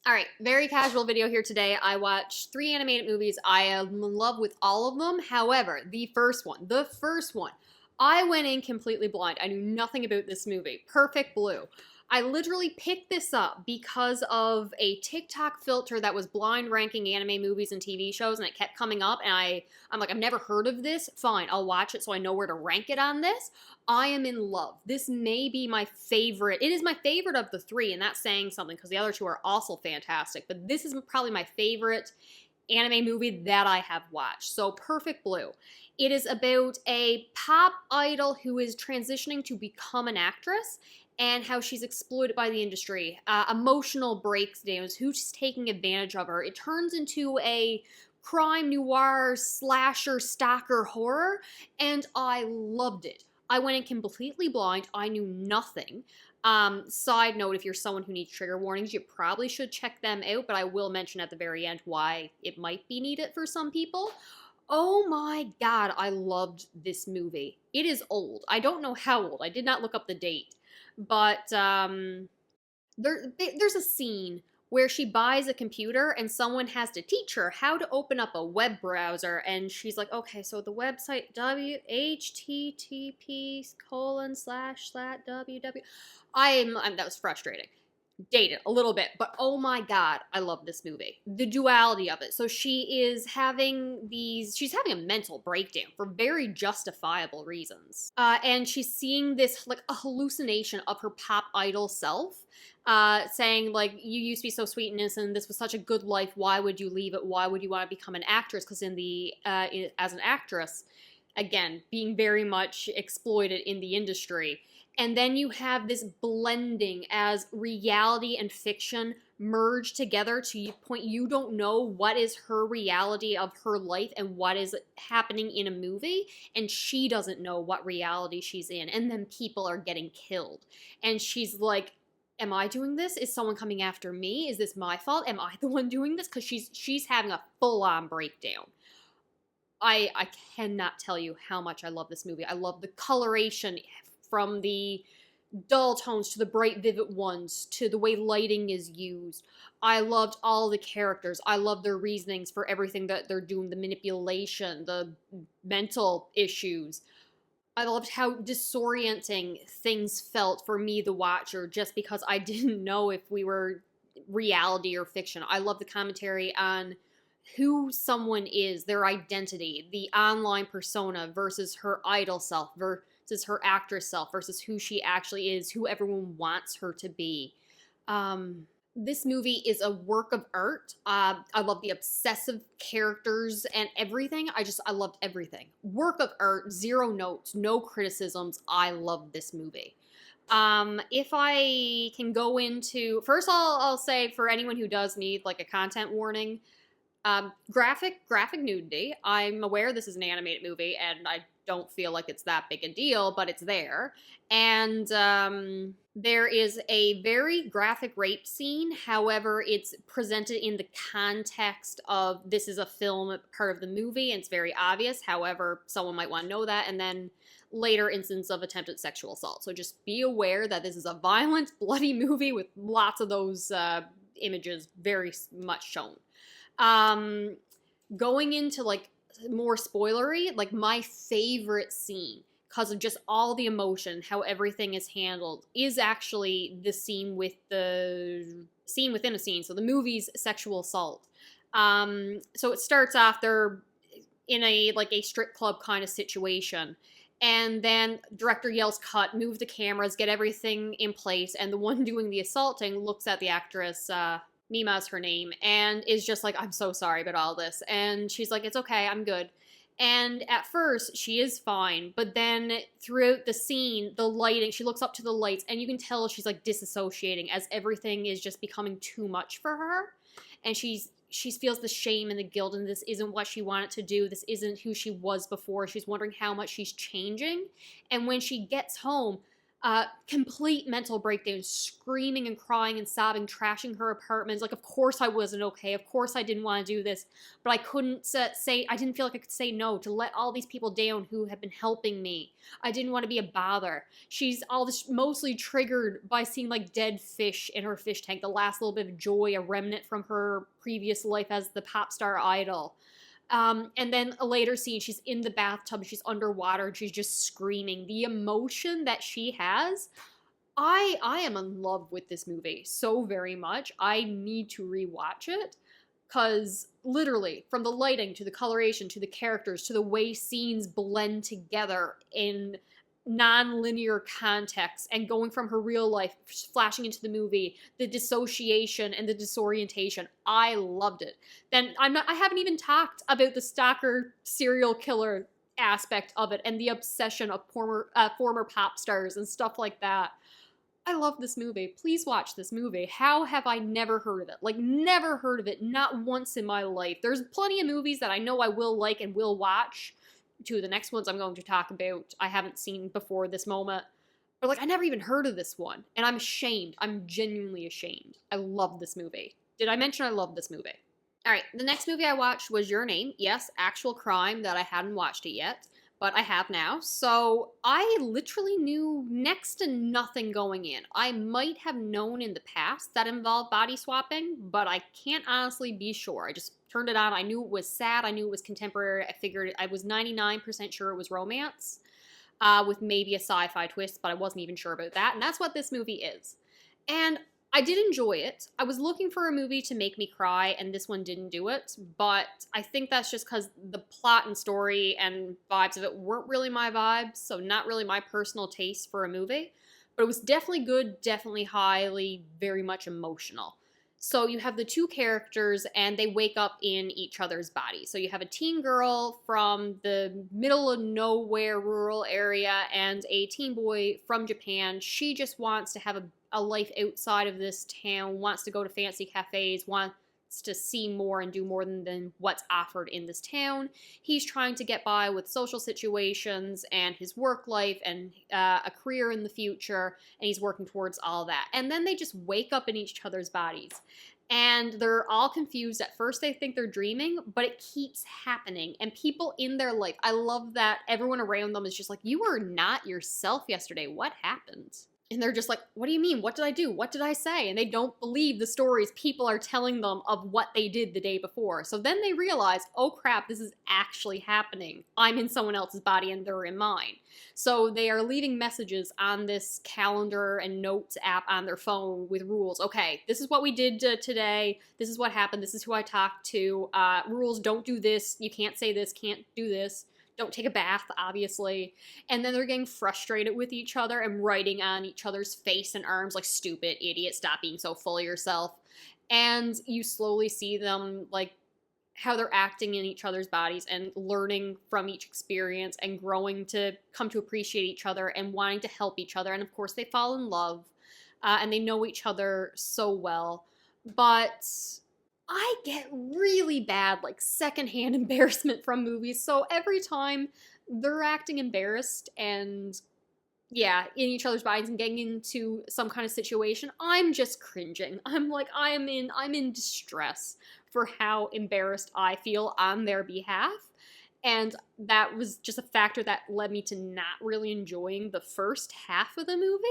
All right, very casual video here today. I watched 3 animated movies. I am in love with all of them. However, the first one, I went in completely blind. I knew nothing about this movie. Perfect Blue. I literally picked this up because of a TikTok filter that was blind ranking anime movies and TV shows, and it kept coming up. And I'm like, I've never heard of this. Fine, I'll watch it so I know where to rank it on this. I am in love. This may be my favorite. It is my favorite of the three, and that's saying something because the other two are also fantastic. But this is probably my favorite anime movie that I have watched. So, Perfect Blue. It is about a pop idol who is transitioning to become an actress and how she's exploited by the industry. Emotional breakdowns, who's taking advantage of her. It turns into a crime noir slasher stalker horror, and I loved it. I went in completely blind. I knew nothing. Side note, if you're someone who needs trigger warnings, you probably should check them out, but I will mention at the very end why it might be needed for some people. Oh my god, I loved this movie. It is old. I don't know how old. I did not look up the date. But there's a scene where she buys a computer and someone has to teach her how to open up a web browser, and she's like, okay, so the website http://www. That was frustrating. Dated a little bit, but oh my god, I love this movie. The duality of it. So she's having a mental breakdown for very justifiable reasons. And she's seeing this, like, a hallucination of her pop idol self, saying, like, you used to be so sweet and innocent, this was such a good life, why would you leave it? Why would you want to become an actress? Because as an actress, again, being very much exploited in the industry. And then you have this blending as reality and fiction merge together to the point you don't know what is her reality of her life and what is happening in a movie. And she doesn't know what reality she's in. And then people are getting killed. And she's like, am I doing this? Is someone coming after me? Is this my fault? Am I the one doing this? Because she's having a full-on breakdown. I cannot tell you how much I love this movie. I love the coloration from the dull tones to the bright, vivid ones to the way lighting is used. I loved all the characters. I love their reasonings for everything that they're doing, the manipulation, the mental issues. I loved how disorienting things felt for me, the watcher, just because I didn't know if we were reality or fiction. I love the commentary on who someone is, their identity, the online persona versus her idol self versus her actress self versus who she actually is, who everyone wants her to be. This movie is a work of art. I love the obsessive characters and everything. I loved everything. Work of art, zero notes, no criticisms. I love this movie. If I can go into, first I'll say for anyone who does need like a content warning, graphic nudity. I'm aware this is an animated movie, and I don't feel like it's that big a deal, but it's there. And there is a very graphic rape scene. However, it's presented in the context of this is a film part of the movie, and it's very obvious. However, someone might want to know that. And then later instance of attempted sexual assault. So just be aware that this is a violent, bloody movie with lots of those images very much shown. Going into like more spoilery, like my favorite scene because of just all the emotion, how everything is handled, is actually the scene with the scene within a scene. So the movie's sexual assault. So it starts off, they're in a strip club kind of situation. And then director yells cut, move the cameras, get everything in place. And the one doing the assaulting looks at the actress, Mima's her name, and is just like, I'm so sorry about all this. And she's like, it's okay, I'm good. And at first, she is fine, but then throughout the scene, the lighting, she looks up to the lights, and you can tell she's like disassociating as everything is just becoming too much for her. And she feels the shame and the guilt, and this isn't what she wanted to do. This isn't who she was before. She's wondering how much she's changing. And when she gets home, Complete mental breakdown, screaming and crying and sobbing, trashing her apartments. Like, of course I wasn't okay. Of course I didn't want to do this. But I couldn't say, I didn't feel like I could say no to let all these people down who have been helping me. I didn't want to be a bother. She's all this mostly triggered by seeing like dead fish in her fish tank, the last little bit of joy, a remnant from her previous life as the pop star idol. And then a later scene, she's in the bathtub, she's underwater, and she's just screaming. The emotion that she has, I am in love with this movie so very much. I need to rewatch it because literally, from the lighting to the coloration to the characters to the way scenes blend together in non-linear context and going from her real life flashing into the movie, the dissociation and the disorientation, I loved it. Then I haven't even talked about the stalker serial killer aspect of it and the obsession of former pop stars and stuff like that. I love this movie. Please watch this movie. How have I never heard of it? Like, never heard of it, not once in my life. There's plenty of movies that I know I will like and will watch. Two of the next ones I'm going to talk about I haven't seen before this moment. But like, I never even heard of this one. And I'm ashamed. I'm genuinely ashamed. I love this movie. Did I mention I love this movie? Alright, the next movie I watched was Your Name. Yes, actual crime that I hadn't watched it yet, but I have now. So I literally knew next to nothing going in. I might have known in the past that involved body swapping, but I can't honestly be sure. I just turned it on. I knew it was sad. I knew it was contemporary. I figured I was 99% sure it was romance with maybe a sci-fi twist, but I wasn't even sure about that. And that's what this movie is. And I did enjoy it. I was looking for a movie to make me cry, and this one didn't do it, but I think that's just because the plot and story and vibes of it weren't really my vibes, so not really my personal taste for a movie. But it was definitely good, definitely highly, very much emotional. So you have the two characters, and they wake up in each other's bodies. So you have a teen girl from the middle of nowhere rural area and a teen boy from Japan. She just wants to have a life outside of this town, wants to go to fancy cafes, wants to see more and do more than what's offered in this town. He's trying to get by with social situations and his work life and a career in the future, and he's working towards all that. And then they just wake up in each other's bodies. And they're all confused. At first they think they're dreaming, but it keeps happening. And people in their life, I love that everyone around them is just like, you were not yourself yesterday. What happened? And they're just like, what do you mean? What did I do? What did I say? And they don't believe the stories people are telling them of what they did the day before. So then they realize, oh crap, this is actually happening. I'm in someone else's body and they're in mine. So they are leaving messages on this calendar and notes app on their phone with rules. Okay, this is what we did today. This is what happened. This is who I talked to. Rules, don't do this. You can't say this, can't do this. Don't take a bath, obviously. And then they're getting frustrated with each other and writing on each other's face and arms like, stupid, idiot, stop being so full of yourself. And you slowly see them, like, how they're acting in each other's bodies and learning from each experience and growing to come to appreciate each other and wanting to help each other. And of course, they fall in love and they know each other so well. But I get really bad, like, secondhand embarrassment from movies. So every time they're acting embarrassed and, yeah, in each other's bodies and getting into some kind of situation, I'm just cringing. I'm like, I'm in distress for how embarrassed I feel on their behalf. And that was just a factor that led me to not really enjoying the first half of the movie.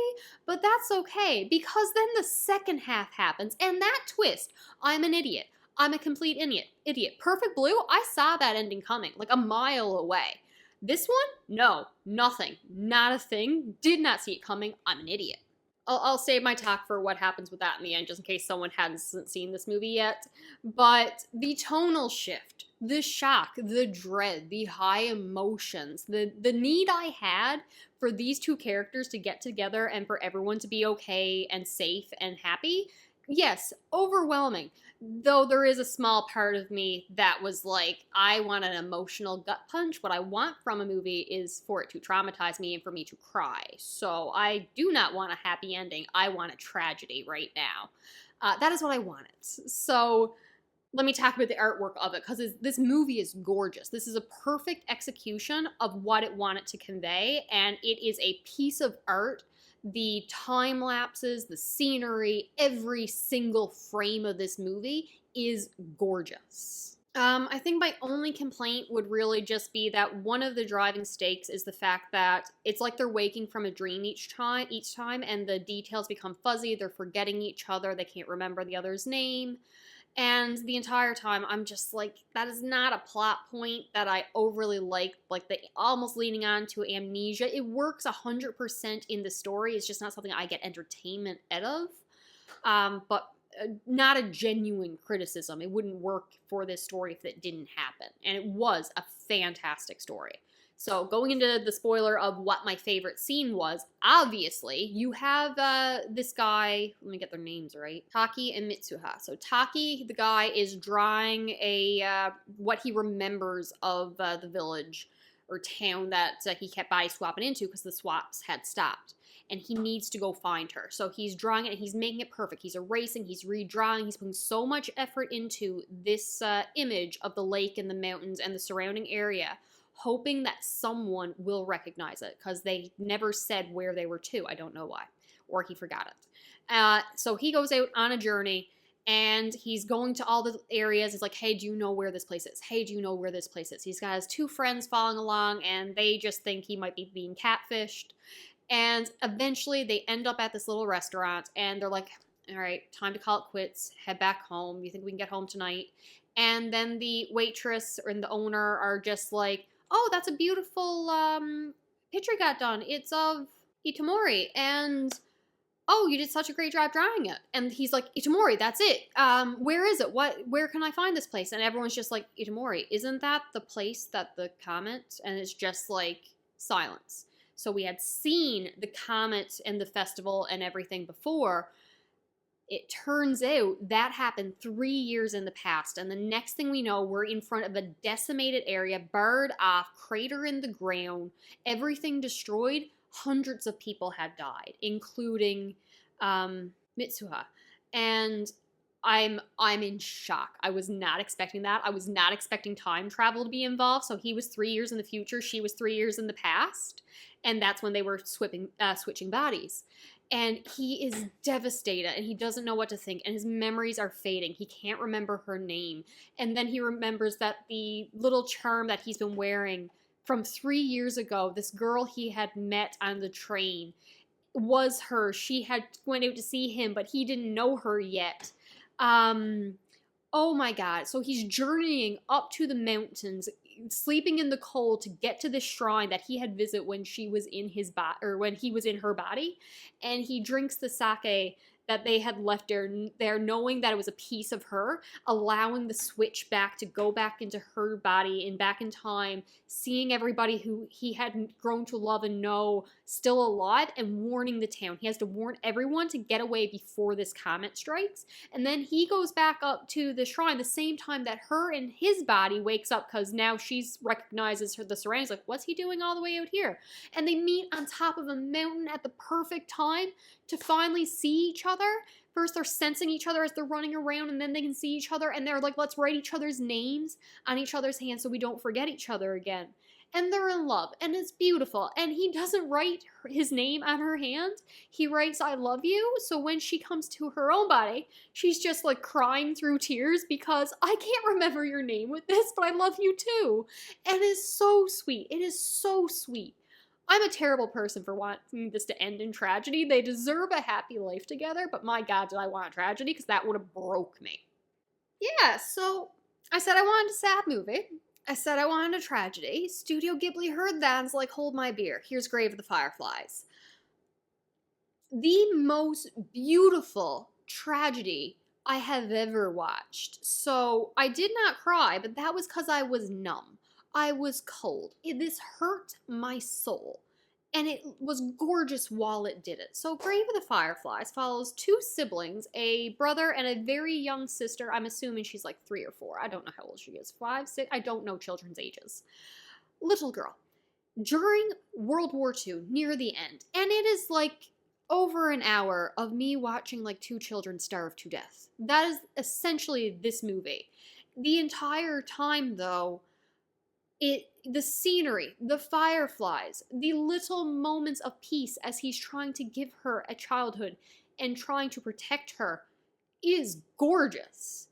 But that's okay, because then the second half happens, and that twist, I'm an idiot. I'm a complete idiot. Perfect Blue, I saw that ending coming, like a mile away. This one, no, nothing. Not a thing. Did not see it coming. I'm an idiot. I'll save my talk for what happens with that in the end, just in case someone hasn't seen this movie yet. But the tonal shift, the shock, the dread, the high emotions, the need I had for these two characters to get together and for everyone to be okay and safe and happy, yes, overwhelming. Though there is a small part of me that was like, I want an emotional gut punch. What I want from a movie is for it to traumatize me and for me to cry. So I do not want a happy ending. I want a tragedy right now. That is what I wanted. So let me talk about the artwork of it, because this movie is gorgeous. This is a perfect execution of what it wanted to convey, and it is a piece of art the time lapses, the scenery, every single frame of this movie is gorgeous. I think my only complaint would really just be that one of the driving stakes is the fact that it's like they're waking from a dream each time, and the details become fuzzy. They're forgetting each other. They can't remember the other's name. And the entire time, I'm just like, that is not a plot point that I overly like the almost leaning on to amnesia. It works 100% in the story. It's just not something I get entertainment out of. But not a genuine criticism. It wouldn't work for this story if it didn't happen. And it was a fantastic story. So going into the spoiler of what my favorite scene was, obviously, you have this guy, let me get their names right, Taki and Mitsuha. So Taki, the guy, is drawing what he remembers of the village or town that he kept body swapping into because the swaps had stopped. And he needs to go find her. So he's drawing it and he's making it perfect. He's erasing, he's redrawing, he's putting so much effort into this image of the lake and the mountains and the surrounding area, hoping that someone will recognize it because they never said where they were to. I don't know why. Or he forgot it. So he goes out on a journey and he's going to all the areas. It's like, hey, do you know where this place is? Hey, do you know where this place is? He's got his two friends following along and they just think he might be being catfished. And eventually they end up at this little restaurant and they're like, all right, time to call it quits. Head back home. You think we can get home tonight? And then the waitress and the owner are just like, oh, that's a beautiful picture you got done. It's of Itomori. And, oh, you did such a great job drawing it. And he's like, Itomori, that's it. Where is it? Where can I find this place? And everyone's just like, Itomori, isn't that the place that the comet? And it's just like silence. So we had seen the comet and the festival and everything before. It turns out that happened 3 years in the past. And the next thing we know, we're in front of a decimated area, barred off, crater in the ground, everything destroyed. Hundreds of people had died, including Mitsuha. And I'm in shock. I was not expecting that. I was not expecting time travel to be involved. So he was 3 years in the future. She was 3 years in the past. And that's when they were switching bodies. And he is devastated and he doesn't know what to think. And his memories are fading. He can't remember her name. And then he remembers that the little charm that he's been wearing from 3 years ago, this girl he had met on the train, was her. She had went out to see him, but he didn't know her yet. Oh my God. So he's journeying up to the mountains, sleeping in the cold to get to this shrine that he had visited when she was in his body, or when he was in her body. And he drinks the sake that they had left there, knowing that it was a piece of her, allowing the switch back to go back into her body and back in time, seeing everybody who he had grown to love and know still alive, and warning the town. He has to warn everyone to get away before this comet strikes. And then he goes back up to the shrine the same time that her and his body wakes up, because now she's recognizes the surroundings, like, what's he doing all the way out here? And they meet on top of a mountain at the perfect time to finally see each other. First, they're sensing each other as they're running around, and then they can see each other, and they're like, let's write each other's names on each other's hands so we don't forget each other again. And they're in love, and it's beautiful. And he doesn't write his name on her hand. He writes, I love you. So when she comes to her own body, she's just like crying through tears because I can't remember your name with this, but I love you too. And it's so sweet. It is so sweet. I'm a terrible person for wanting this to end in tragedy. They deserve a happy life together, but my God, did I want a tragedy, because that would have broke me. Yeah, so I said I wanted a sad movie. I said I wanted a tragedy. Studio Ghibli heard that and was like, hold my beer. Here's Grave of the Fireflies. The most beautiful tragedy I have ever watched. So I did not cry, but that was because I was numb. I was cold. This hurt my soul. And it was gorgeous while it did it. So Grave of the Fireflies follows two siblings, a brother and a very young sister. I'm assuming she's like 3 or 4. I don't know how old she is. 5, 6? I don't know children's ages. Little girl. During World War II, near the end. And it is like over an hour of me watching like 2 children starve to death. That is essentially this movie. The entire time, though, The scenery, the fireflies, the little moments of peace as he's trying to give her a childhood and trying to protect her is gorgeous.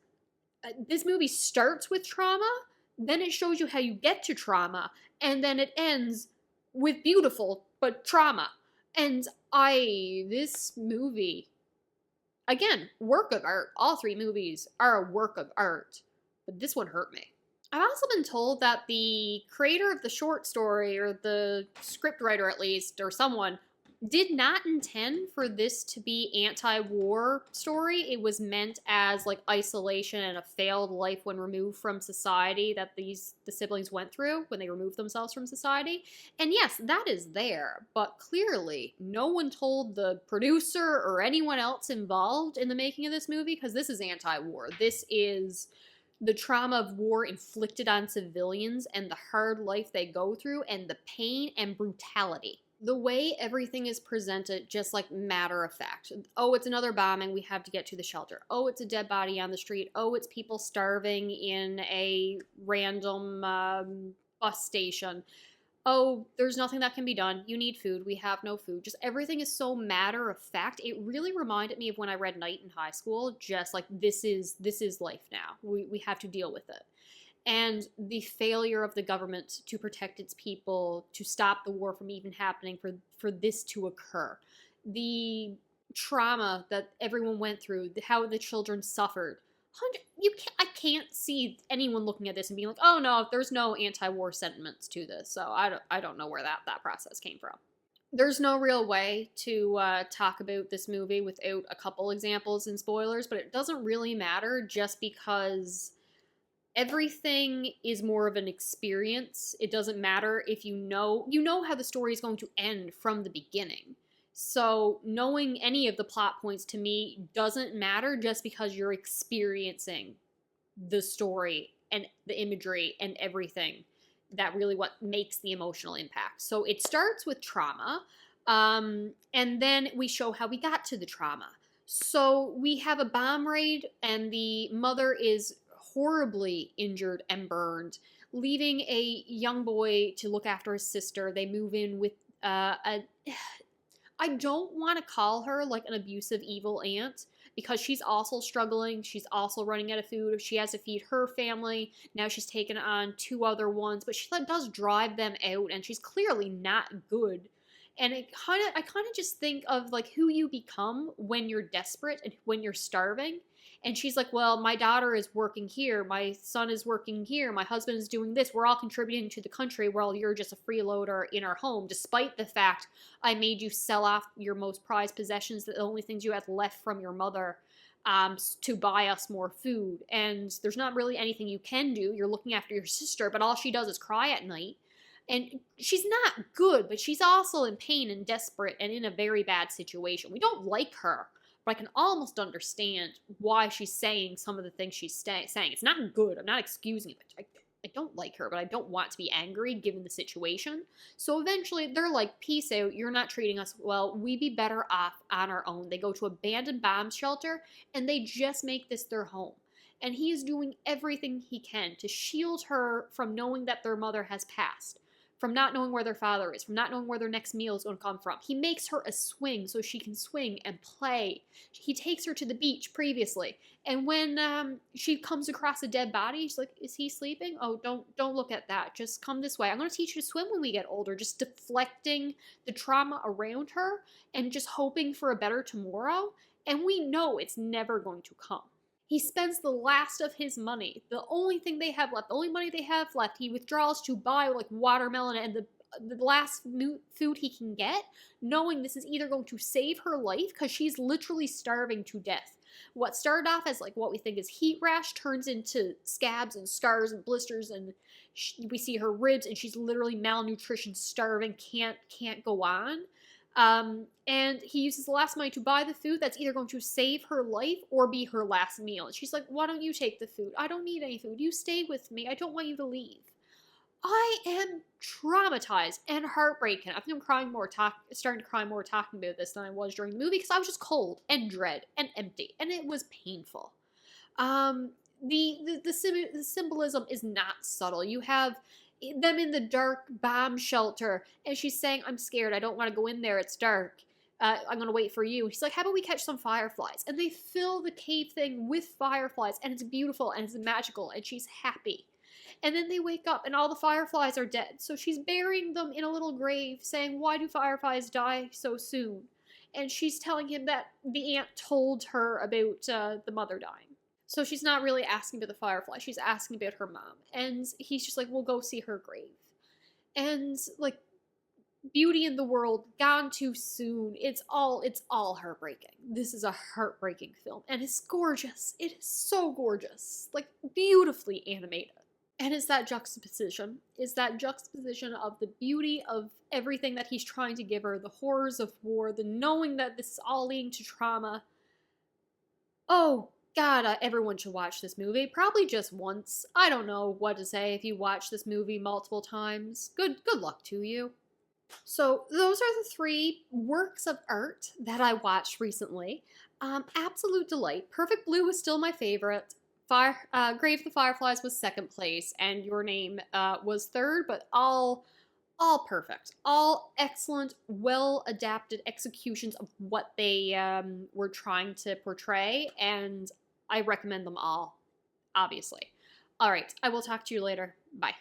This movie starts with trauma, then it shows you how you get to trauma, and then it ends with beautiful but trauma. And this movie, again, work of art. All three movies are a work of art, but this one hurt me. I've also been told that the creator of the short story, or the script writer at least, or someone, did not intend for this to be anti-war story. It was meant as like isolation and a failed life when removed from society that the siblings went through when they removed themselves from society. And yes, that is there, but clearly no one told the producer or anyone else involved in the making of this movie, because this is anti-war. This is the trauma of war inflicted on civilians and the hard life they go through and the pain and brutality. The way everything is presented, just like matter of fact. Oh, it's another bombing, we have to get to the shelter. Oh, it's a dead body on the street. Oh, it's people starving in a random bus station. Oh, there's nothing that can be done. You need food. We have no food. Just everything is so matter of fact. It really reminded me of when I read Night in high school. Just like this is life now. We have to deal with it. And the failure of the government to protect its people, to stop the war from even happening, for this to occur. The trauma that everyone went through, how the children suffered. I can't see anyone looking at this and being like, oh no, there's no anti-war sentiments to this. So I don't know where that process came from. There's no real way to talk about this movie without a couple examples and spoilers, but it doesn't really matter just because everything is more of an experience. It doesn't matter if you know how the story is going to end from the beginning. So knowing any of the plot points to me doesn't matter just because you're experiencing the story and the imagery and everything. That really what makes the emotional impact. So it starts with trauma, and then we show how we got to the trauma. So we have a bomb raid, and the mother is horribly injured and burned, leaving a young boy to look after his sister. They move in with I don't want to call her like an abusive, evil aunt, because she's also struggling. She's also running out of food. She has to feed her family. Now she's taken on two other ones, but she does drive them out, and she's clearly not good. And I kind of just think of like who you become when you're desperate and when you're starving. And she's like, well, my daughter is working here. My son is working here. My husband is doing this. We're all contributing to the country while you're just a freeloader in our home, despite the fact I made you sell off your most prized possessions, the only things you had left from your mother, to buy us more food. And there's not really anything you can do. You're looking after your sister, but all she does is cry at night. And she's not good, but she's also in pain and desperate and in a very bad situation. We don't like her, but I can almost understand why she's saying some of the things she's saying. It's not good. I'm not excusing it. I don't like her, but I don't want to be angry given the situation. So eventually they're like, peace out. You're not treating us well. We'd be better off on our own. They go to abandoned bomb shelter, and they just make this their home. And he is doing everything he can to shield her from knowing that their mother has passed, from not knowing where their father is, from not knowing where their next meal is going to come from. He makes her a swing so she can swing and play. He takes her to the beach previously. And when she comes across a dead body, she's like, is he sleeping? Oh, don't look at that. Just come this way. I'm going to teach you to swim when we get older. Just deflecting the trauma around her and just hoping for a better tomorrow. And we know it's never going to come. He spends the last of his money, the only thing they have left, the only money they have left, he withdraws to buy like watermelon and the last food he can get, knowing this is either going to save her life because she's literally starving to death. What started off as like what we think is heat rash turns into scabs and scars and blisters, and we see her ribs, and she's literally malnutrition, starving, can't go on. And he uses the last money to buy the food that's either going to save her life or be her last meal. And she's like, why don't you take the food? I don't need any food. You stay with me. I don't want you to leave. I am traumatized and heartbroken. I think I'm starting to cry more talking about this than I was during the movie, because I was just cold and dread and empty, and it was painful. The symbolism is not subtle. You have them in the dark bomb shelter, and she's saying, I'm scared, I don't want to go in there, it's dark. I'm gonna wait for you. He's like, how about we catch some fireflies? And they fill the cave thing with fireflies, and it's beautiful and it's magical, and she's happy. And then they wake up, and all the fireflies are dead. So she's burying them in a little grave, saying, why do fireflies die so soon? And she's telling him that the aunt told her about the mother dying. So she's not really asking about the firefly, she's asking about her mom. And he's just like, we'll go see her grave. And like, Beauty in the World, gone too soon. It's all heartbreaking. This is a heartbreaking film, and it's gorgeous. It is so gorgeous, like beautifully animated. And it's that juxtaposition. It's that juxtaposition of the beauty of everything that he's trying to give her, the horrors of war, the knowing that this is all leading to trauma. Oh God, everyone should watch this movie. Probably just once. I don't know what to say if you watch this movie multiple times. Good luck to you. So those are the 3 works of art that I watched recently. Absolute delight. Perfect Blue was still my favorite. Grave of the Fireflies was 2nd place, and Your Name was 3rd, but all perfect. All excellent, well-adapted executions of what they were trying to portray, and I recommend them all, obviously. All right, I will talk to you later. Bye.